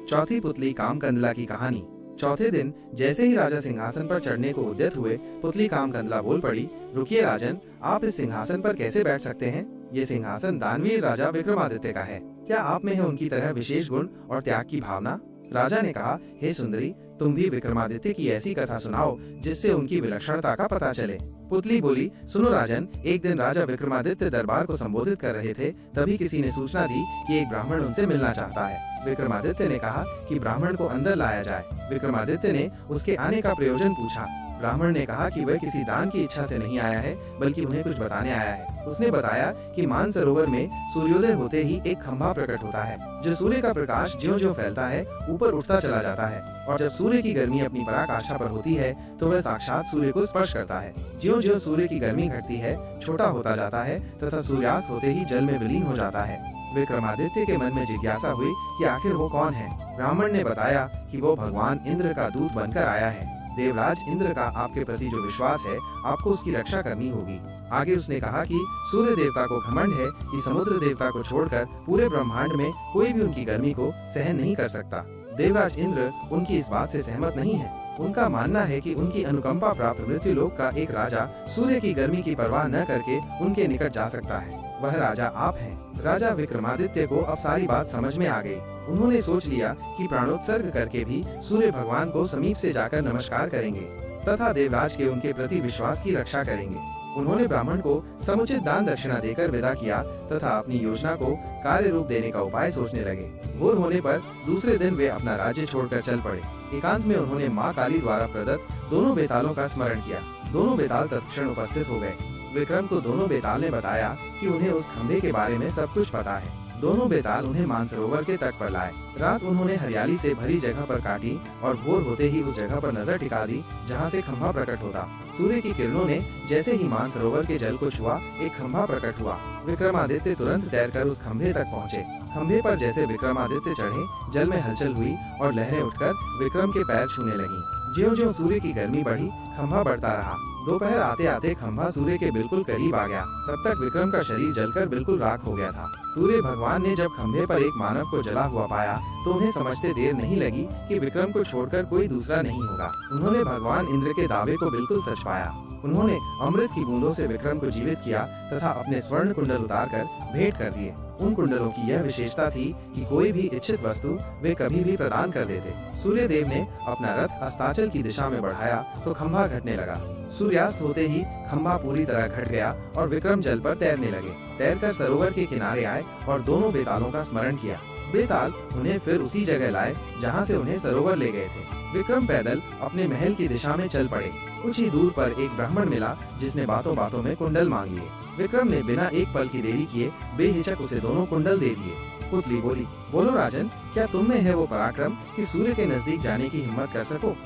चौथी पुतली कामकंदला की कहानी। चौथे दिन जैसे ही राजा सिंहासन पर चढ़ने को उद्यत हुए, पुतली कामकंदला बोल पड़ी, रुकिए राजन, आप इस सिंहासन पर कैसे बैठ सकते हैं? ये सिंहासन दानवीर राजा विक्रमादित्य का है। क्या आप में है उनकी तरह विशेष गुण और त्याग की भावना? राजा ने कहा, हे सुंदरी, तुम भी विक्रमादित्य की ऐसी कथा सुनाओ जिससे उनकी विलक्षणता का पता चले। पुतली बोली, सुनो राजन, एक दिन राजा विक्रमादित्य दरबार को संबोधित कर रहे थे, तभी किसी ने सूचना दी कि एक ब्राह्मण उनसे मिलना चाहता है। विक्रमादित्य ने कहा कि ब्राह्मण को अंदर लाया जाए। विक्रमादित्य ने उसके आने का प्रयोजन पूछा। ब्राह्मण ने कहा कि वह किसी दान की इच्छा से नहीं आया है, बल्कि उन्हें कुछ बताने आया है। उसने बताया कि मानसरोवर में सूर्योदय होते ही एक खंभा प्रकट होता है, जो सूर्य का प्रकाश ज्यों-ज्यों फैलता है ऊपर उठता चला जाता है, और जब सूर्य की गर्मी अपनी पराकाष्ठा पर होती है तो वह साक्षात सूर्य को स्पर्श करता है। ज्यों-ज्यों सूर्य की गर्मी घटती है, छोटा होता जाता है तथा सूर्यास्त होते ही जल में विलीन हो जाता है। विक्रमादित्य के मन में जिज्ञासा हुई कि आखिर वो कौन है। ब्राह्मण ने बताया कि वो भगवान इंद्र का दूत बनकर आया है। देवराज इंद्र का आपके प्रति जो विश्वास है, आपको उसकी रक्षा करनी होगी। आगे उसने कहा कि सूर्य देवता को घमंड है कि समुद्र देवता को छोड़कर पूरे ब्रह्मांड में कोई भी उनकी गर्मी को सहन नहीं कर सकता। देवराज इंद्र उनकी इस बात से सहमत नहीं है। उनका मानना है कि उनकी अनुकंपा प्राप्त मृत्युलोक का एक राजा सूर्य की गर्मी की परवाह न करके उनके निकट जा सकता है। वह राजा आप हैं। राजा विक्रमादित्य को अब सारी बात समझ में आ गई। उन्होंने सोच लिया कि प्राणोत्सर्ग करके भी सूर्य भगवान को समीप से जाकर नमस्कार करेंगे तथा देवराज के उनके प्रति विश्वास की रक्षा करेंगे। उन्होंने ब्राह्मण को समुचित दान दक्षिणा देकर विदा किया तथा अपनी योजना को कार्य रूप देने का उपाय सोचने लगे। भोर होने पर दूसरे दिन वे अपना राज्य छोड़कर चल पड़े। एकांत में उन्होंने माँ काली द्वारा प्रदत्त दोनों बेतालों का स्मरण किया। दोनों बेताल तत्क्षण उपस्थित हो गए। विक्रम को दोनों बेताल ने बताया कि उन्हें उस खंभे के बारे में सब कुछ पता है। दोनों बेताल उन्हें मानसरोवर के तट पर लाए। रात उन्होंने हरियाली से भरी जगह पर काटी और भोर होते ही उस जगह पर नजर टिका दी जहाँ से खंभा प्रकट होता। सूर्य की किरणों ने जैसे ही मानसरोवर के जल को छुआ, एक खंभा प्रकट हुआ। विक्रमादित्य तुरंत तैरकर उस खंभे तक पहुँचे। खंभे पर जैसे विक्रमादित्य चढ़े, जल में हलचल हुई और लहरें उठकर विक्रम के पैर छूने लगी। ज्यों-ज्यों सूर्य की गर्मी बढ़ी, खंभा बढ़ता रहा। दोपहर आते आते खंभा सूर्य के बिल्कुल करीब आ गया। तब तक विक्रम का शरीर जलकर बिल्कुल राख हो गया था। सूर्य भगवान ने जब खंभे पर एक मानव को जला हुआ पाया तो उन्हें समझते देर नहीं लगी कि विक्रम को छोड़कर कोई दूसरा नहीं होगा। उन्होंने भगवान इंद्र के दावे को बिल्कुल सच पाया। उन्होंने अमृत की बूंदों से विक्रम को जीवित किया तथा अपने स्वर्ण कुंडल उतारकर भेंट कर दिए। उन कुंडलों की यह विशेषता थी कि कोई भी इच्छित वस्तु वे कभी भी प्रदान कर देते। सूर्य देव ने अपना रथ अस्ताचल की दिशा में बढ़ाया तो खंभा घटने लगा। सूर्यास्त होते ही खंभा पूरी तरह घट गया और विक्रम जल पर तैरने लगे। तैरकर सरोवर के किनारे आए और दोनों बेतालों का स्मरण किया। बेताल उन्हें फिर उसी जगह लाए जहाँ से उन्हें सरोवर ले गए थे। विक्रम पैदल अपने महल की दिशा में चल पड़े। कुछ ही दूर पर एक ब्राह्मण मिला जिसने बातों बातों में कुंडल मांग लिए। विक्रम ने बिना एक पल की देरी किए बेहिचक उसे दोनों कुंडल दे दिए। पुतली बोली, बोलो राजन, क्या तुम में है वो पराक्रम कि सूर्य के नजदीक जाने की हिम्मत कर सको?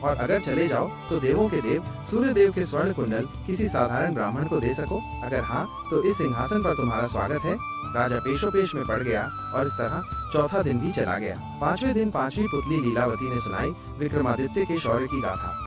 और अगर चले जाओ तो देवों के देव सूर्य देव के स्वर्ण कुंडल किसी साधारण ब्राह्मण को दे सको? अगर हाँ, तो इस सिंहासन पर तुम्हारा स्वागत है। राजा पेशोपेश में पड़ गया और इस तरह चौथा दिन भी चला गया। पांचवें दिन पांचवी पुतली लीलावती ने सुनाई विक्रमादित्य के शौर्य की गाथा।